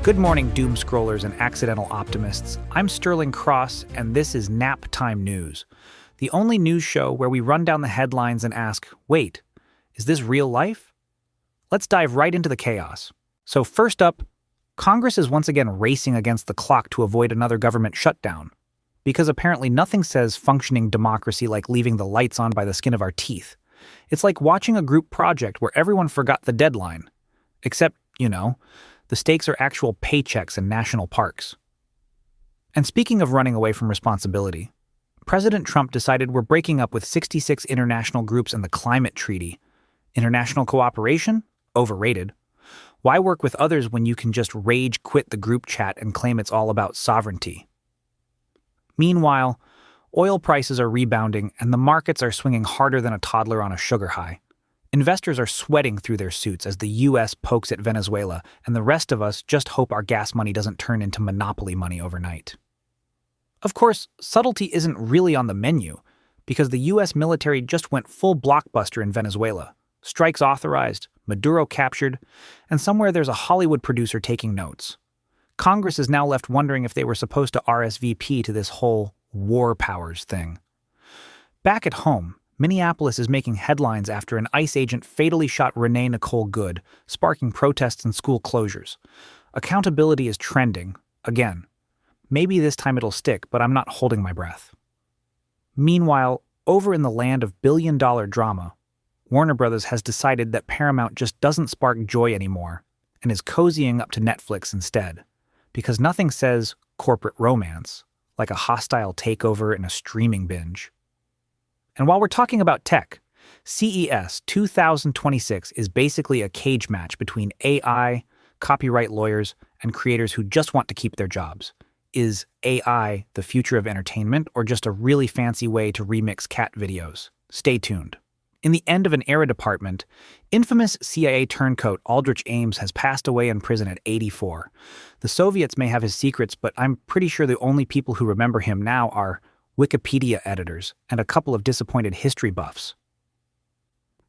Good morning, doomscrollers and accidental optimists. I'm Sterling Cross, and this is Nap Time News, the only news show where we run down the headlines and ask, wait, is this real life? Let's dive right into the chaos. So first up, Congress is once again racing against the clock to avoid another government shutdown, because apparently nothing says functioning democracy like leaving the lights on by the skin of our teeth. It's like watching a group project where everyone forgot the deadline. Except, the stakes are actual paychecks and national parks. And speaking of running away from responsibility, President Trump decided we're breaking up with 66 international groups and the climate treaty. International cooperation? Overrated. Why work with others when you can just rage quit the group chat and claim it's all about sovereignty? Meanwhile, oil prices are rebounding and the markets are swinging harder than a toddler on a sugar high. Investors are sweating through their suits as the U.S. pokes at Venezuela, and the rest of us just hope our gas money doesn't turn into monopoly money overnight. Of course, subtlety isn't really on the menu, because the U.S. military just went full blockbuster in Venezuela. Strikes authorized, Maduro captured, and somewhere there's a Hollywood producer taking notes. Congress is now left wondering if they were supposed to RSVP to this whole war powers thing. Back at home, Minneapolis is making headlines after an ICE agent fatally shot Renee Nicole Good, sparking protests and school closures. Accountability is trending, again. Maybe this time it'll stick, but I'm not holding my breath. Meanwhile, over in the land of billion-dollar drama, Warner Bros. Has decided that Paramount just doesn't spark joy anymore and is cozying up to Netflix instead, because nothing says corporate romance like a hostile takeover and a streaming binge. And while we're talking about tech, CES 2026 is basically a cage match between AI, copyright lawyers, and creators who just want to keep their jobs. Is AI the future of entertainment or just a really fancy way to remix cat videos? Stay tuned. In the end of an era department, infamous CIA turncoat Aldrich Ames has passed away in prison at 84. The Soviets may have his secrets, but I'm pretty sure the only people who remember him now are Wikipedia editors and a couple of disappointed history buffs.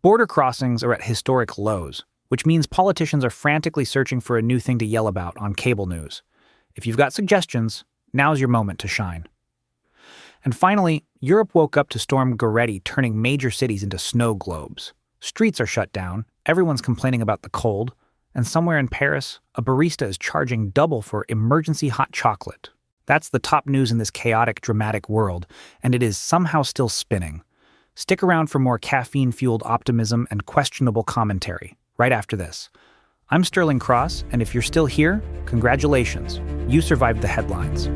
Border crossings are at historic lows, which means politicians are frantically searching for a new thing to yell about on cable news. If you've got suggestions, now's your moment to shine. And finally, Europe woke up to Storm Goretti turning major cities into snow globes. Streets are shut down, everyone's complaining about the cold, and somewhere in Paris, a barista is charging double for emergency hot chocolate. That's the top news in this chaotic, dramatic world, and it is somehow still spinning. Stick around for more caffeine-fueled optimism and questionable commentary, right after this. I'm Sterling Cross, and if you're still here, congratulations. You survived the headlines.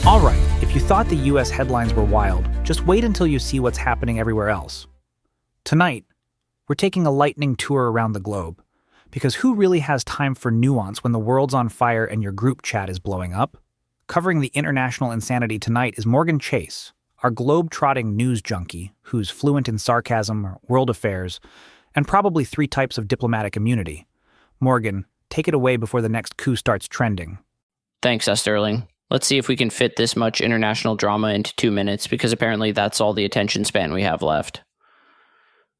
All right, if you thought the U.S. headlines were wild, just wait until you see what's happening everywhere else. Tonight, we're taking a lightning tour around the globe, because who really has time for nuance when the world's on fire and your group chat is blowing up? Covering the international insanity tonight is Morgan Chase, our globe-trotting news junkie who's fluent in sarcasm, world affairs, and probably 3 types of diplomatic immunity. Morgan, take it away before the next coup starts trending. Thanks, Sterling. Let's see if we can fit this much international drama into 2 minutes, because apparently that's all the attention span we have left.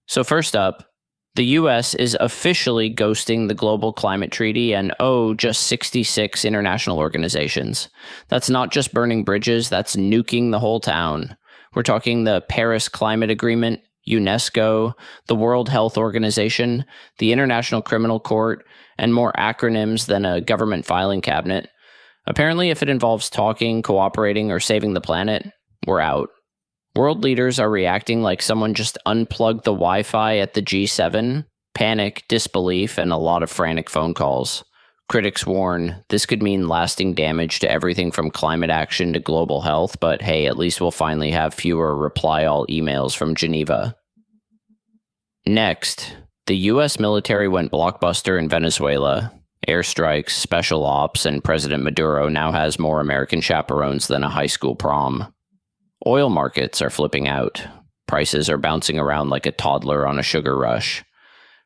So first up, the U.S. is officially ghosting the Global Climate Treaty and, just 66 international organizations. That's not just burning bridges, that's nuking the whole town. We're talking the Paris Climate Agreement, UNESCO, the World Health Organization, the International Criminal Court, and more acronyms than a government filing cabinet. Apparently, if it involves talking, cooperating, or saving the planet, we're out. World leaders are reacting like someone just unplugged the Wi-Fi at the G7. Panic, disbelief, and a lot of frantic phone calls. Critics warn this could mean lasting damage to everything from climate action to global health, but hey, at least we'll finally have fewer reply-all emails from Geneva. Next, the U.S. military went blockbuster in Venezuela. Airstrikes, special ops, and President Maduro now has more American chaperones than a high school prom. Oil markets are flipping out. Prices are bouncing around like a toddler on a sugar rush.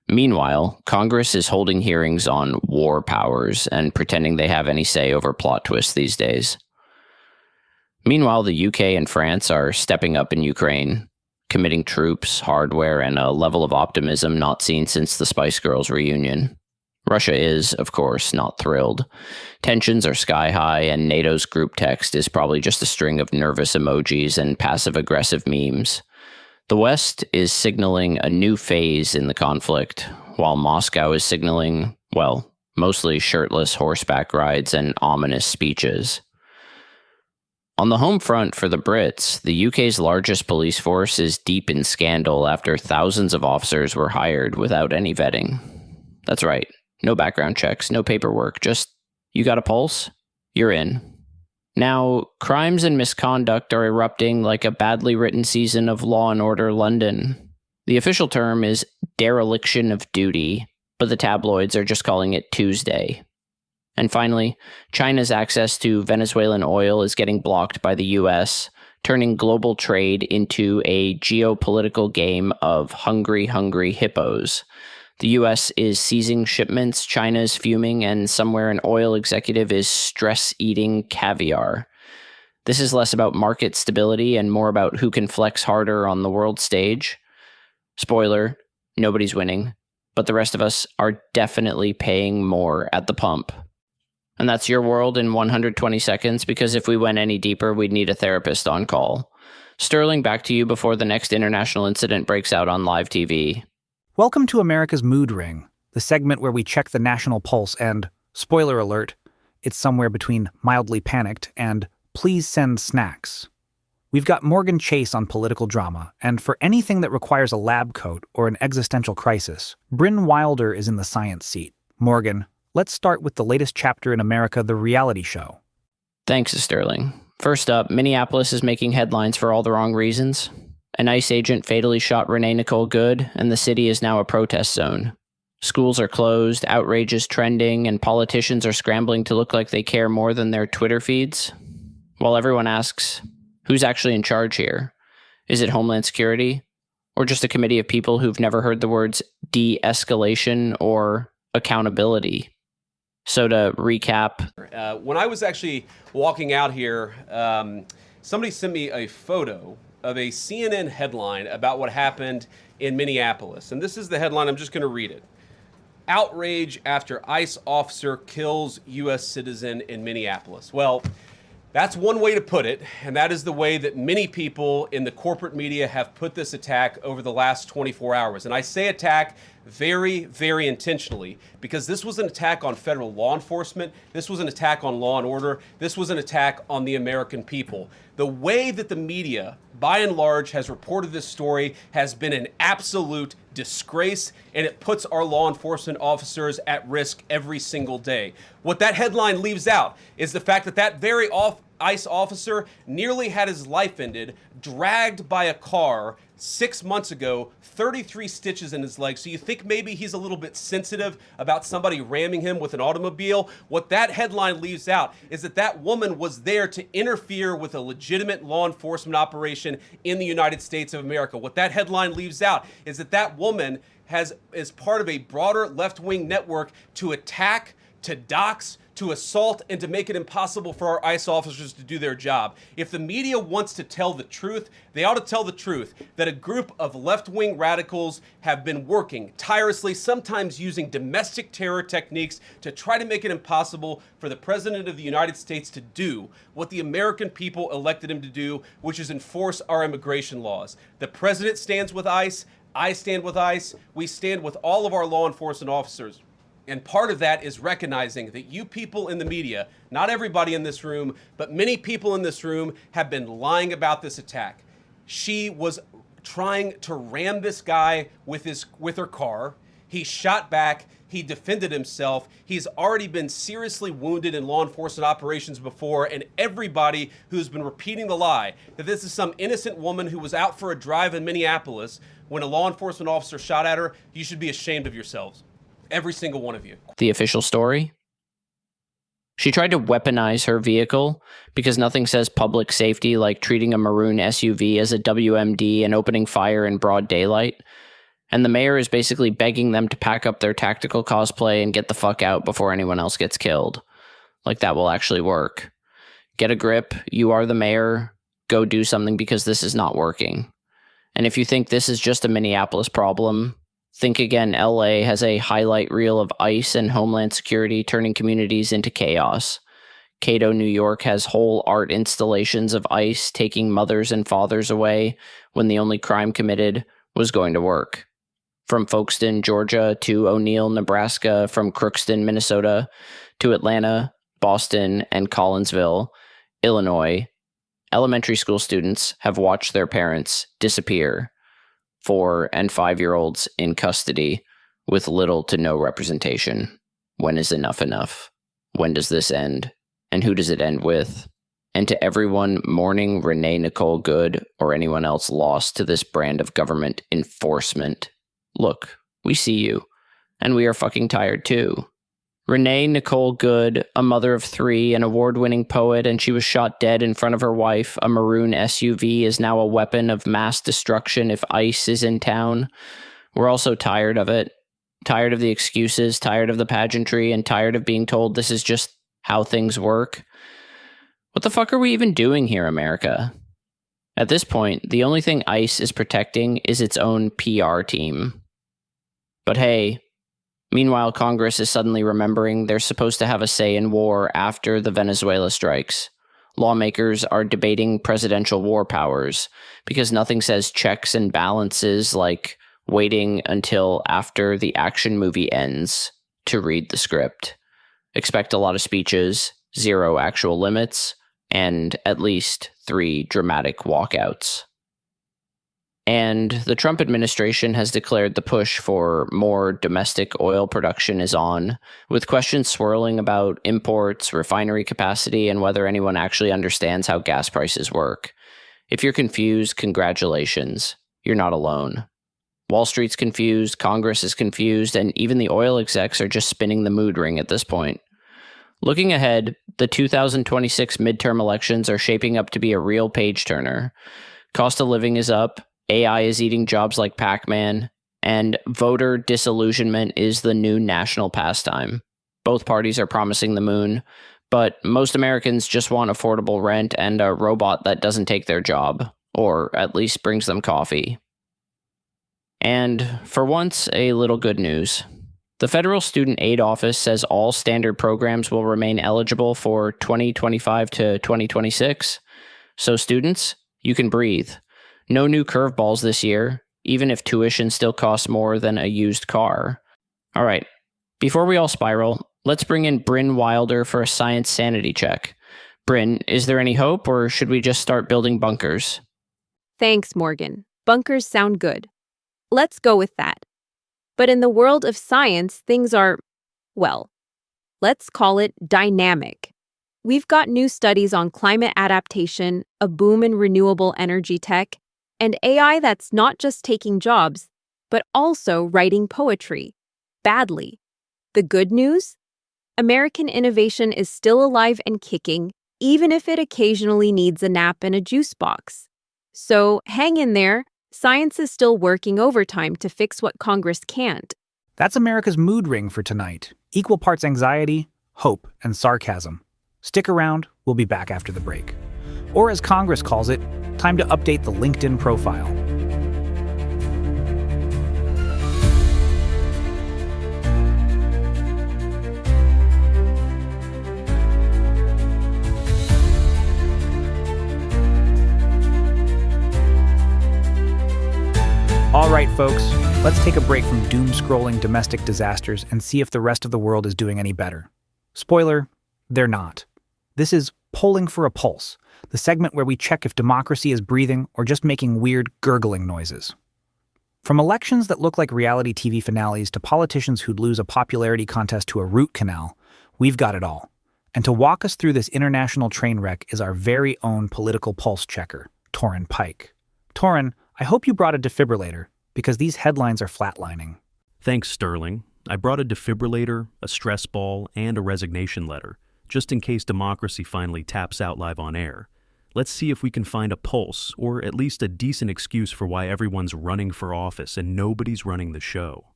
Meanwhile, Congress is holding hearings on war powers and pretending they have any say over plot twists these days. Meanwhile, the UK and France are stepping up in Ukraine, committing troops, hardware, and a level of optimism not seen since the Spice Girls reunion. Russia is, of course, not thrilled. Tensions are sky high, and NATO's group text is probably just a string of nervous emojis and passive-aggressive memes. The West is signaling a new phase in the conflict, while Moscow is signaling, well, mostly shirtless horseback rides and ominous speeches. On the home front for the Brits, the UK's largest police force is deep in scandal after thousands of officers were hired without any vetting. That's right, no background checks, no paperwork, just, you got a pulse? You're in. Now, crimes and misconduct are erupting like a badly written season of Law & Order London. The official term is dereliction of duty, but the tabloids are just calling it Tuesday. And finally, China's access to Venezuelan oil is getting blocked by the US, turning global trade into a geopolitical game of hungry hippos. The US is seizing shipments, China is fuming, and somewhere an oil executive is stress-eating caviar. This is less about market stability and more about who can flex harder on the world stage. Spoiler, nobody's winning, but the rest of us are definitely paying more at the pump. And that's your world in 120 seconds, because if we went any deeper, we'd need a therapist on call. Sterling, back to you before the next international incident breaks out on live TV. Welcome to America's Mood Ring, the segment where we check the national pulse and, spoiler alert, it's somewhere between mildly panicked and please send snacks. We've got Morgan Chase on political drama, and for anything that requires a lab coat or an existential crisis, Bryn Wilder is in the science seat. Morgan, let's start with the latest chapter in America, the reality show. Thanks, Sterling. First up, Minneapolis is making headlines for all the wrong reasons. An ICE agent fatally shot Renee Nicole Good, and the city is now a protest zone. Schools are closed, outrage is trending, and politicians are scrambling to look like they care more than their Twitter feeds. While everyone asks, who's actually in charge here? Is it Homeland Security? Or just a committee of people who've never heard the words de-escalation or accountability? So to recap. When I was actually walking out here, somebody sent me a photo of a CNN headline about what happened in Minneapolis. And this is the headline, I'm just going to read it. Outrage after ICE officer kills U.S. citizen in Minneapolis. Well, that's one way to put it, and that is the way that many people in the corporate media have put this attack over the last 24 hours. And I say attack very, very intentionally, because this was an attack on federal law enforcement. This was an attack on law and order. This was an attack on the American people. The way that the media, by and large, has reported this story has been an absolute disgrace, and it puts our law enforcement officers at risk every single day. What that headline leaves out is the fact that that very ICE officer nearly had his life ended, dragged by a car 6 months ago, 33 stitches in his leg. So you think maybe he's a little bit sensitive about somebody ramming him with an automobile? What that headline leaves out is that that woman was there to interfere with a legitimate law enforcement operation in the United States of America. What that headline leaves out is that that woman is part of a broader left-wing network to attack, to dox, to assault, and to make it impossible for our ICE officers to do their job. If the media wants to tell the truth, they ought to tell the truth that a group of left-wing radicals have been working tirelessly, sometimes using domestic terror techniques to try to make it impossible for the President of the United States to do what the American people elected him to do, which is enforce our immigration laws. The President stands with ICE, I stand with ICE, we stand with all of our law enforcement officers. And part of that is recognizing that you people in the media, not everybody in this room, but many people in this room have been lying about this attack. She was trying to ram this guy with her car. He shot back. He defended himself. He's already been seriously wounded in law enforcement operations before, and everybody who's been repeating the lie that this is some innocent woman who was out for a drive in Minneapolis when a law enforcement officer shot at her, you should be ashamed of yourselves. Every single one of you. The official story? She tried to weaponize her vehicle because nothing says public safety like treating a maroon SUV as a WMD and opening fire in broad daylight. And the mayor is basically begging them to pack up their tactical cosplay and get the fuck out before anyone else gets killed. Like that will actually work. get a grip. You are the mayor. Go do something because this is not working. And if you think this is just a Minneapolis problem, think again. LA has a highlight reel of ICE and Homeland Security turning communities into chaos. Cato, New York has whole art installations of ICE taking mothers and fathers away when the only crime committed was going to work. From Folkestone, Georgia to O'Neill, Nebraska, from Crookston, Minnesota to Atlanta, Boston, and Collinsville, Illinois, elementary school students have watched their parents disappear, 4- and 5-year-olds in custody with little to no representation. When is enough enough? When does this end? And who does it end with? And to everyone mourning Renee Nicole Good or anyone else lost to this brand of government enforcement, look, we see you, and we are fucking tired too. Renee Nicole Good, a mother of 3, an award-winning poet, and she was shot dead in front of her wife. A maroon SUV is now a weapon of mass destruction if ICE is in town. We're also tired of it. Tired of the excuses, tired of the pageantry, and tired of being told this is just how things work. What the fuck are we even doing here, America? At this point, the only thing ICE is protecting is its own PR team. But hey, meanwhile, Congress is suddenly remembering they're supposed to have a say in war after the Venezuela strikes. Lawmakers are debating presidential war powers because nothing says checks and balances like waiting until after the action movie ends to read the script. Expect a lot of speeches, 0 actual limits, and at least 3 dramatic walkouts. And the Trump administration has declared the push for more domestic oil production is on, with questions swirling about imports, refinery capacity, and whether anyone actually understands how gas prices work. If you're confused, congratulations. You're not alone. Wall Street's confused, Congress is confused, and even the oil execs are just spinning the mood ring at this point. Looking ahead, the 2026 midterm elections are shaping up to be a real page-turner. Cost of living is up, AI is eating jobs like Pac-Man, and voter disillusionment is the new national pastime. Both parties are promising the moon, but most Americans just want affordable rent and a robot that doesn't take their job, or at least brings them coffee. And for once, a little good news. The Federal Student Aid Office says all standard programs will remain eligible for 2025 to 2026. So students, you can breathe. No new curveballs this year, even if tuition still costs more than a used car. All right, before we all spiral, let's bring in Bryn Wilder for a science sanity check. Bryn, is there any hope, or should we just start building bunkers? Thanks, Morgan. Bunkers sound good. Let's go with that. But in the world of science, things are, well, let's call it dynamic. We've got new studies on climate adaptation, a boom in renewable energy tech, and AI that's not just taking jobs, but also writing poetry. Badly. The good news? American innovation is still alive and kicking, even if it occasionally needs a nap and a juice box. So hang in there. Science is still working overtime to fix what Congress can't. That's America's mood ring for tonight. Equal parts anxiety, hope, and sarcasm. Stick around, we'll be back after the break. Or as Congress calls it, time to update the LinkedIn profile. All right, folks, let's take a break from doom-scrolling domestic disasters and see if the rest of the world is doing any better. Spoiler, they're not. This is Polling for a Pulse, the segment where we check if democracy is breathing or just making weird gurgling noises. From elections that look like reality TV finales to politicians who'd lose a popularity contest to a root canal, we've got it all. And to walk us through this international train wreck is our very own political pulse checker, Torrin Pike. Torrin, I hope you brought a defibrillator, because these headlines are flatlining. Thanks, Sterling. I brought a defibrillator, a stress ball, and a resignation letter, just in case democracy finally taps out live on air. Let's see if we can find a pulse, or at least a decent excuse for why everyone's running for office and nobody's running the show.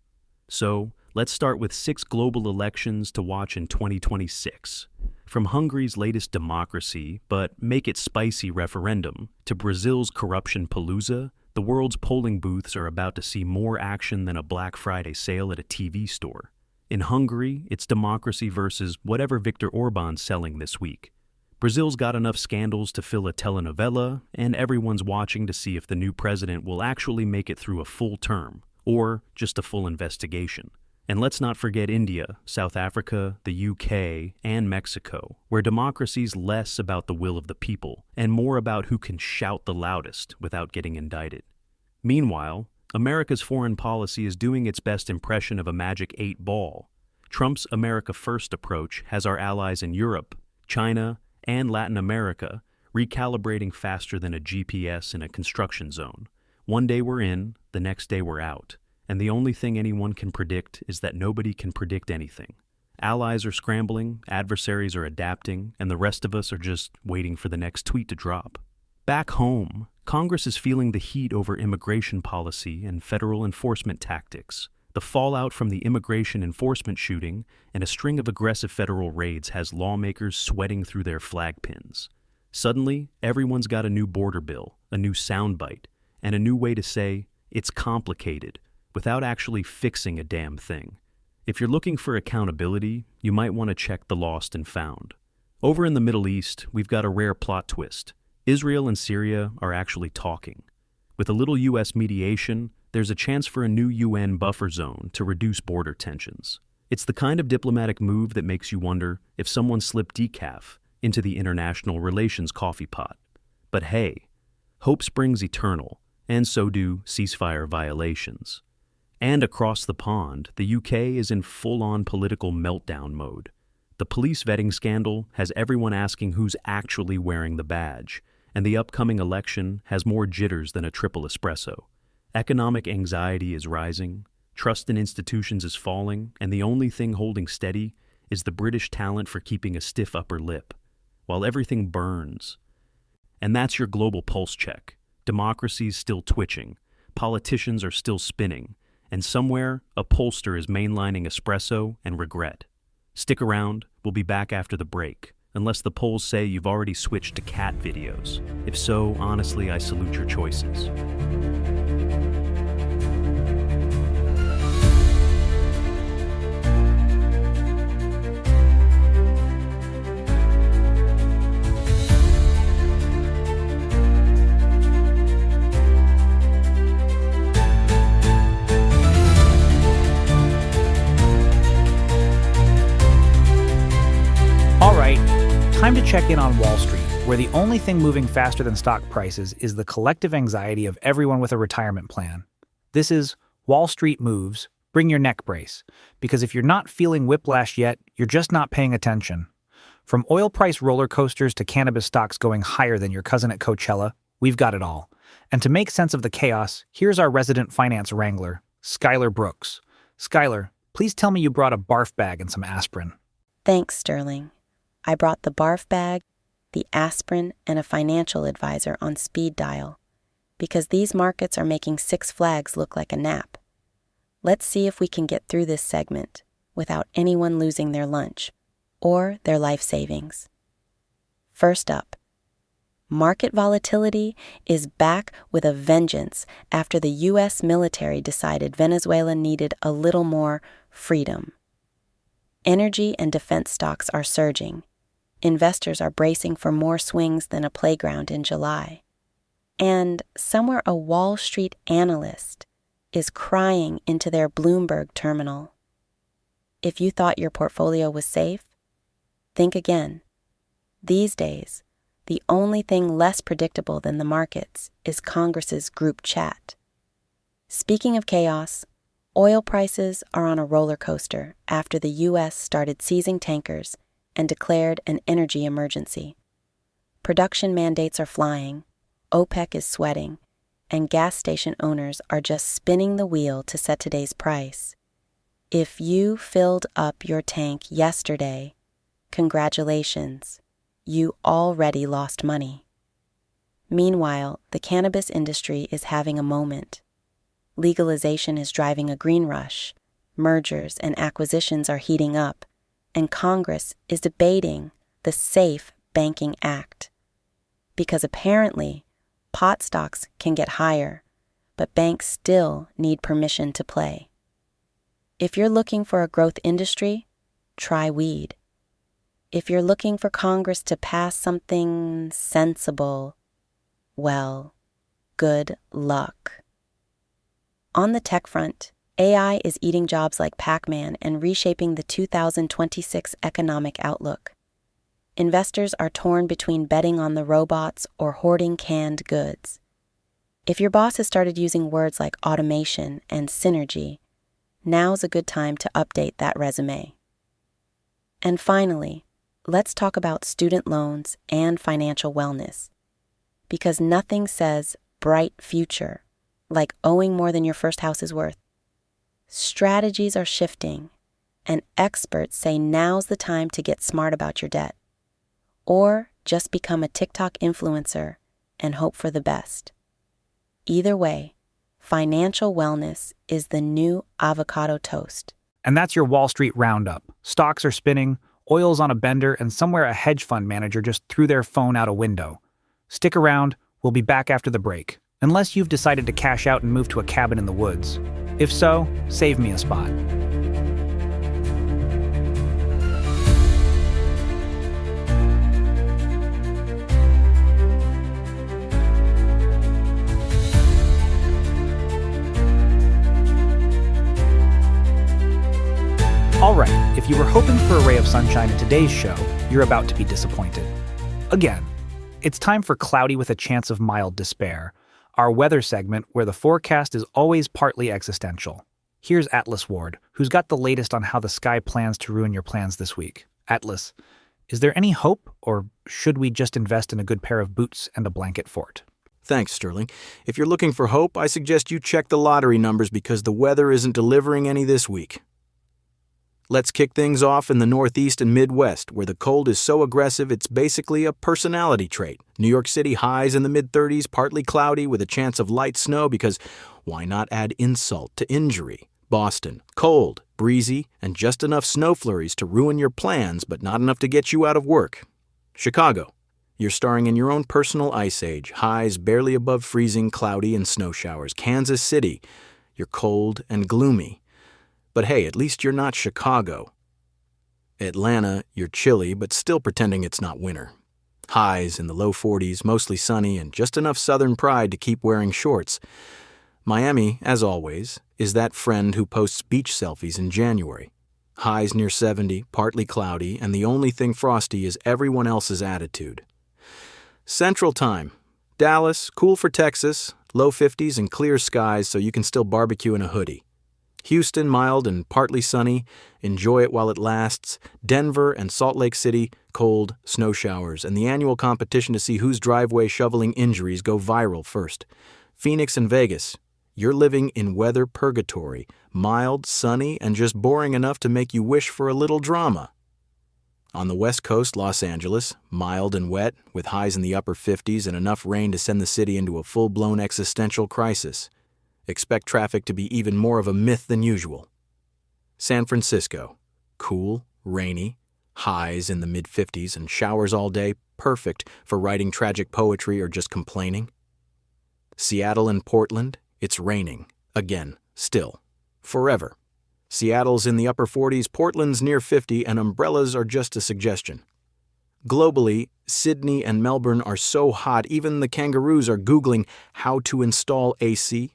So, let's start with 6 global elections to watch in 2026. From Hungary's latest democracy, but make it spicy referendum, to Brazil's corruption palooza, the world's polling booths are about to see more action than a Black Friday sale at a TV store. In Hungary, it's democracy versus whatever Viktor Orban's selling this week. Brazil's got enough scandals to fill a telenovela, and everyone's watching to see if the new president will actually make it through a full term, or just a full investigation. And let's not forget India, South Africa, the UK, and Mexico, where democracy's less about the will of the people and more about who can shout the loudest without getting indicted. Meanwhile, America's foreign policy is doing its best impression of a magic 8 ball. Trump's America First approach has our allies in Europe, China, and Latin America recalibrating faster than a GPS in a construction zone. One day we're in, the next day we're out. And the only thing anyone can predict is that nobody can predict anything. Allies are scrambling, adversaries are adapting, and the rest of us are just waiting for the next tweet to drop. Back home, Congress is feeling the heat over immigration policy and federal enforcement tactics. The fallout from the immigration enforcement shooting and a string of aggressive federal raids has lawmakers sweating through their flag pins. Suddenly, everyone's got a new border bill, a new soundbite, and a new way to say, it's complicated, without actually fixing a damn thing. If you're looking for accountability, you might want to check the Lost and Found. Over in the Middle East, we've got a rare plot twist. Israel and Syria are actually talking. With a little U.S. mediation, there's a chance for a new UN buffer zone to reduce border tensions. It's the kind of diplomatic move that makes you wonder if someone slipped decaf into the international relations coffee pot. But hey, hope springs eternal, and so do ceasefire violations. And across the pond, the UK is in full-on political meltdown mode. The police vetting scandal has everyone asking who's actually wearing the badge, and the upcoming election has more jitters than a triple espresso. Economic anxiety is rising, trust in institutions is falling, and the only thing holding steady is the British talent for keeping a stiff upper lip, while everything burns. And that's your global pulse check. Democracy's still twitching, politicians are still spinning, and somewhere, a pollster is mainlining espresso and regret. Stick around, we'll be back after the break, unless the polls say you've already switched to cat videos. If so, honestly, I salute your choices. Time to check in on Wall Street, where the only thing moving faster than stock prices is the collective anxiety of everyone with a retirement plan. This is Wall Street Moves. Bring your neck brace, because if you're not feeling whiplash yet, you're just not paying attention. From oil price roller coasters to cannabis stocks going higher than your cousin at Coachella, we've got it all. And to make sense of the chaos, here's our resident finance wrangler, Skylar Brooks. Skylar, please tell me you brought a barf bag and some aspirin. Thanks, Sterling. I brought the barf bag, the aspirin, and a financial advisor on speed dial, because these markets are making Six Flags look like a nap. Let's see if we can get through this segment without anyone losing their lunch or their life savings. First up, market volatility is back with a vengeance after the U.S. military decided Venezuela needed a little more freedom. Energy and defense stocks are surging. Investors are bracing for more swings than a playground in July. And somewhere a Wall Street analyst is crying into their Bloomberg terminal. If you thought your portfolio was safe, think again. These days, the only thing less predictable than the markets is Congress's group chat. Speaking of chaos, oil prices are on a roller coaster after the U.S. started seizing tankers and declared an energy emergency. Production mandates are flying, OPEC is sweating, and gas station owners are just spinning the wheel to set today's price. If you filled up your tank yesterday, congratulations, you already lost money. Meanwhile, the cannabis industry is having a moment. Legalization is driving a green rush, mergers and acquisitions are heating up, and Congress is debating the SAFE Banking Act. Because apparently, pot stocks can get higher, but banks still need permission to play. If you're looking for a growth industry, try weed. If you're looking for Congress to pass something sensible, well, good luck. On the tech front, AI is eating jobs like Pac-Man and reshaping the 2026 economic outlook. Investors are torn between betting on the robots or hoarding canned goods. If your boss has started using words like automation and synergy, now's a good time to update that resume. And finally, let's talk about student loans and financial wellness. Because nothing says bright future like owing more than your first house is worth. Strategies are shifting, and experts say now's the time to get smart about your debt. Or just become a TikTok influencer and hope for the best. Either way, financial wellness is the new avocado toast. And that's your Wall Street roundup. Stocks are spinning, oil's on a bender, and somewhere a hedge fund manager just threw their phone out a window. Stick around, we'll be back after the break. Unless you've decided to cash out and move to a cabin in the woods. If so, save me a spot. All right, if you were hoping for a ray of sunshine in today's show, you're about to be disappointed. Again, it's time for Cloudy with a Chance of Mild Despair, our weather segment where the forecast is always partly existential. Here's Atlas Ward, who's got the latest on how the sky plans to ruin your plans this week. Atlas, is there any hope, or should we just invest in a good pair of boots and a blanket fort? Thanks, Sterling. If you're looking for hope, I suggest you check the lottery numbers because the weather isn't delivering any this week. Let's kick things off in the Northeast and Midwest, where the cold is so aggressive it's basically a personality trait. New York City highs in the mid-30s, partly cloudy with a chance of light snow because why not add insult to injury? Boston, cold, breezy, and just enough snow flurries to ruin your plans but not enough to get you out of work. Chicago, you're starring in your own personal ice age, highs barely above freezing, cloudy, and snow showers. Kansas City, you're cold and gloomy. But hey, at least you're not Chicago. Atlanta, you're chilly, but still pretending it's not winter. Highs in the low 40s, mostly sunny, and just enough southern pride to keep wearing shorts. Miami, as always, is that friend who posts beach selfies in January. Highs near 70, partly cloudy, and the only thing frosty is everyone else's attitude. Central Time, Dallas, cool for Texas, low 50s and clear skies so you can still barbecue in a hoodie. Houston, mild and partly sunny, enjoy it while it lasts. Denver and Salt Lake City, cold, snow showers, and the annual competition to see whose driveway shoveling injuries go viral first. Phoenix and Vegas, you're living in weather purgatory, mild, sunny, and just boring enough to make you wish for a little drama. On the West Coast, Los Angeles, mild and wet, with highs in the upper 50s and enough rain to send the city into a full-blown existential crisis. Expect traffic to be even more of a myth than usual. San Francisco, cool, rainy, highs in the mid-50s and showers all day, perfect for writing tragic poetry or just complaining. Seattle and Portland, it's raining, again, still, forever. Seattle's in the upper 40s, Portland's near 50, and umbrellas are just a suggestion. Globally, Sydney and Melbourne are so hot, even the kangaroos are Googling how to install AC.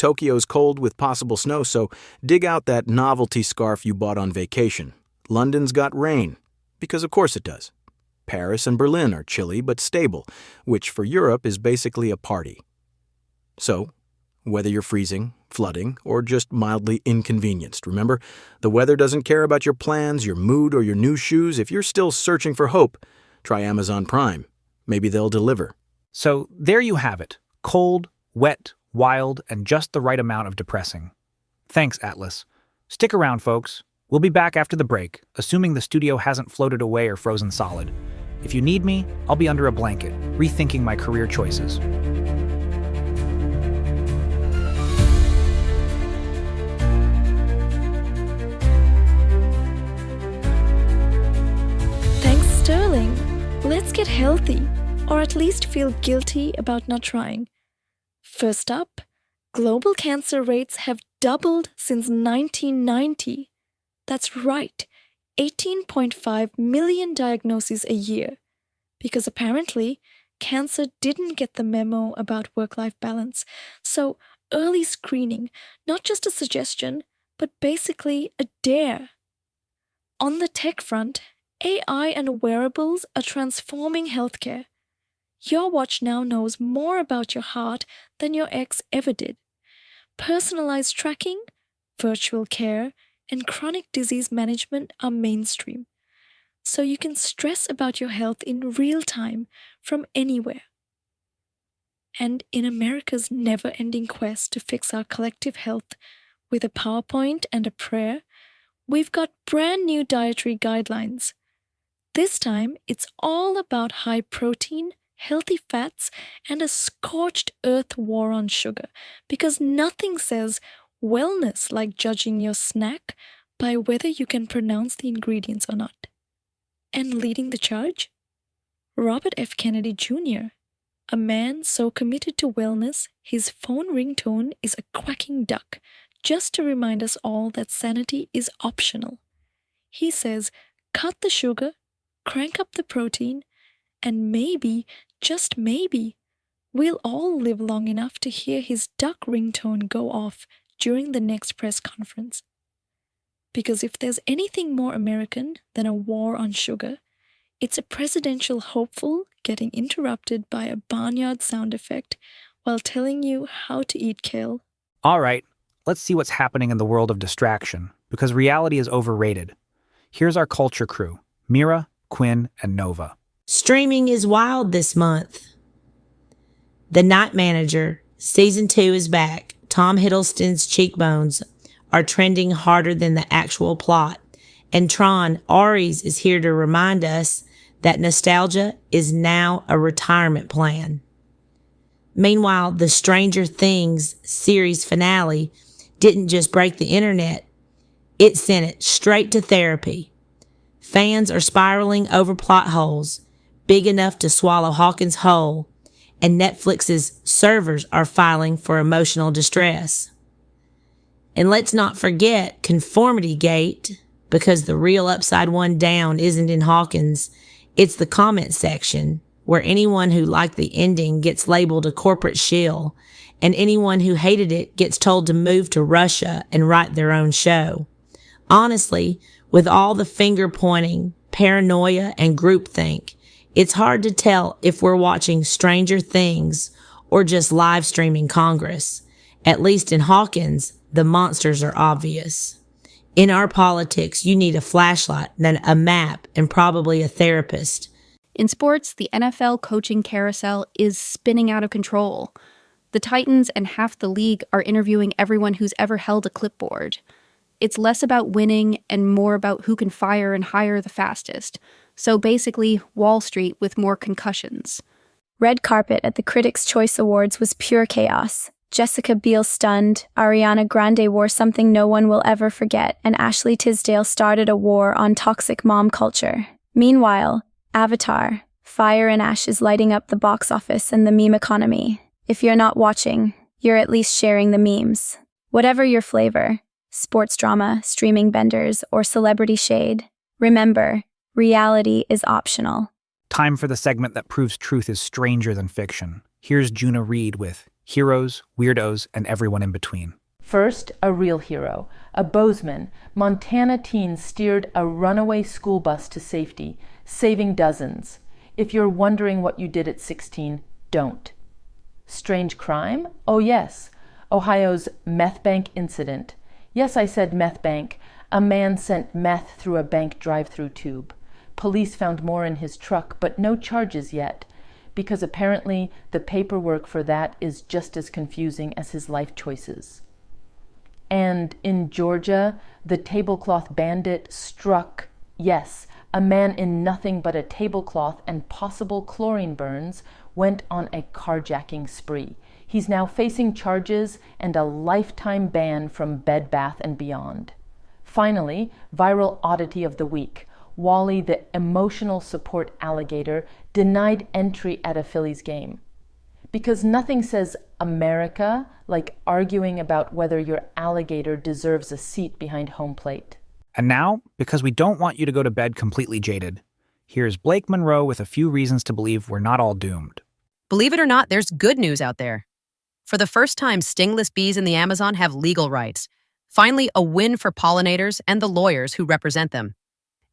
Tokyo's cold with possible snow, so dig out that novelty scarf you bought on vacation. London's got rain, because of course it does. Paris and Berlin are chilly but stable, which for Europe is basically a party. So, whether you're freezing, flooding, or just mildly inconvenienced, remember, the weather doesn't care about your plans, your mood, or your new shoes. If you're still searching for hope, try Amazon Prime. Maybe they'll deliver. So there you have it. Cold, wet, wild, and just the right amount of depressing. Thanks, Atlas. Stick around, folks. We'll be back after the break, assuming the studio hasn't floated away or frozen solid. If you need me, I'll be under a blanket, rethinking my career choices. Thanks, Sterling. let's get healthy, or at least feel guilty about not trying. First up, global cancer rates have doubled since 1990. That's right, 18.5 million diagnoses a year. Because apparently, cancer didn't get the memo about work-life balance. So, early screening, not just a suggestion, but basically a dare. On the tech front, AI and wearables are transforming healthcare. Your watch now knows more about your heart than your ex ever did. Personalized tracking, virtual care, and chronic disease management are mainstream. So you can stress about your health in real time from anywhere. And in America's never-ending quest to fix our collective health with a PowerPoint and a prayer, we've got brand new dietary guidelines. This time, it's all about high protein, healthy fats, and a scorched earth war on sugar, because nothing says wellness like judging your snack by whether you can pronounce the ingredients or not. And leading the charge? Robert F. Kennedy Jr., a man so committed to wellness, his phone ringtone is a quacking duck, just to remind us all that sanity is optional. He says, cut the sugar, crank up the protein, and maybe, just maybe, we'll all live long enough to hear his duck ringtone go off during the next press conference. Because if there's anything more American than a war on sugar, it's a presidential hopeful getting interrupted by a barnyard sound effect while telling you how to eat kale. All right, let's see what's happening in the world of distraction, because reality is overrated. Here's our culture crew, Mira, Quinn, and Nova. Streaming is wild this month. The Night Manager, Season 2 is back. Tom Hiddleston's cheekbones are trending harder than the actual plot. And Tron, Ares is here to remind us that nostalgia is now a retirement plan. Meanwhile, the Stranger Things series finale didn't just break the internet, it sent it straight to therapy. Fans are spiraling over plot holes big enough to swallow Hawkins whole, and Netflix's servers are filing for emotional distress. And let's not forget Conformity Gate, because the real upside one down isn't in Hawkins, it's the comment section, where anyone who liked the ending gets labeled a corporate shill, and anyone who hated it gets told to move to Russia and write their own show. Honestly, with all the finger pointing, paranoia, and groupthink, it's hard to tell if we're watching Stranger Things or just live streaming Congress. At least in Hawkins, the monsters are obvious. In our politics, you need a flashlight, then a map, and probably a therapist. In sports, the NFL coaching carousel is spinning out of control. The Titans and half the league are interviewing everyone who's ever held a clipboard. It's less about winning and more about who can fire and hire the fastest. So basically, Wall Street with more concussions. Red carpet at the Critics' Choice Awards was pure chaos. Jessica Biel stunned, Ariana Grande wore something no one will ever forget, and Ashley Tisdale started a war on toxic mom culture. Meanwhile, Avatar, fire and ashes lighting up the box office and the meme economy. If you're not watching, you're at least sharing the memes. Whatever your flavor, sports drama, streaming benders, or celebrity shade, remember, reality is optional. Time for the segment that proves truth is stranger than fiction. Here's Juna Reed with Heroes, Weirdos, and Everyone in Between. First, a real hero. A Bozeman, Montana teen steered a runaway school bus to safety, saving dozens. If you're wondering what you did at 16, don't. Strange crime? Oh yes, Ohio's meth bank incident. Yes, I said meth bank. A man sent meth through a bank drive-through tube. Police found more in his truck, but no charges yet, because apparently the paperwork for that is just as confusing as his life choices. And in Georgia, the tablecloth bandit struck, yes, a man in nothing but a tablecloth and possible chlorine burns went on a carjacking spree. He's now facing charges and a lifetime ban from Bed Bath & Beyond. Finally, viral oddity of the week. Wally, the emotional support alligator, denied entry at a Phillies game. Because nothing says America like arguing about whether your alligator deserves a seat behind home plate. And now, because we don't want you to go to bed completely jaded, here's Blake Monroe with a few reasons to believe we're not all doomed. Believe it or not, there's good news out there. For the first time, stingless bees in the Amazon have legal rights. Finally, a win for pollinators and the lawyers who represent them.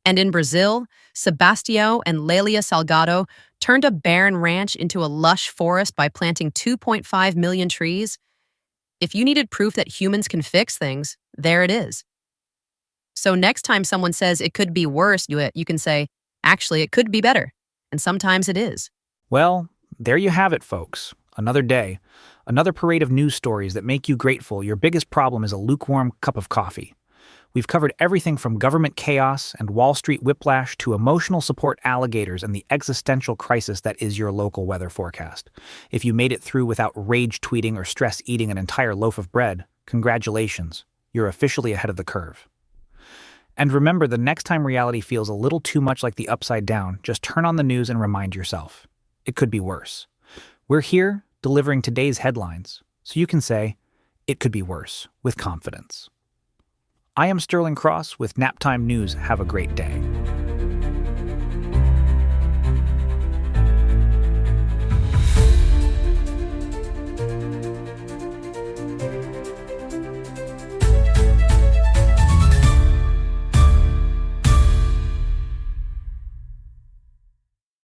And in Brazil, Sebastião and Lélia Salgado turned a barren ranch into a lush forest by planting 2.5 million trees. If you needed proof that humans can fix things, there it is. So next time someone says it could be worse, you can say, actually, it could be better. And sometimes it is. Well, there you have it, folks. Another day. Another parade of news stories that make you grateful your biggest problem is a lukewarm cup of coffee. We've covered everything from government chaos and Wall Street whiplash to emotional support alligators and the existential crisis that is your local weather forecast. If you made it through without rage tweeting or stress eating an entire loaf of bread, congratulations. You're officially ahead of the curve. And remember, the next time reality feels a little too much like the Upside Down, just turn on the news and remind yourself. It could be worse. We're here delivering today's headlines, so you can say, it could be worse, with confidence. I am Sterling Cross with Naptime News. Have a great day.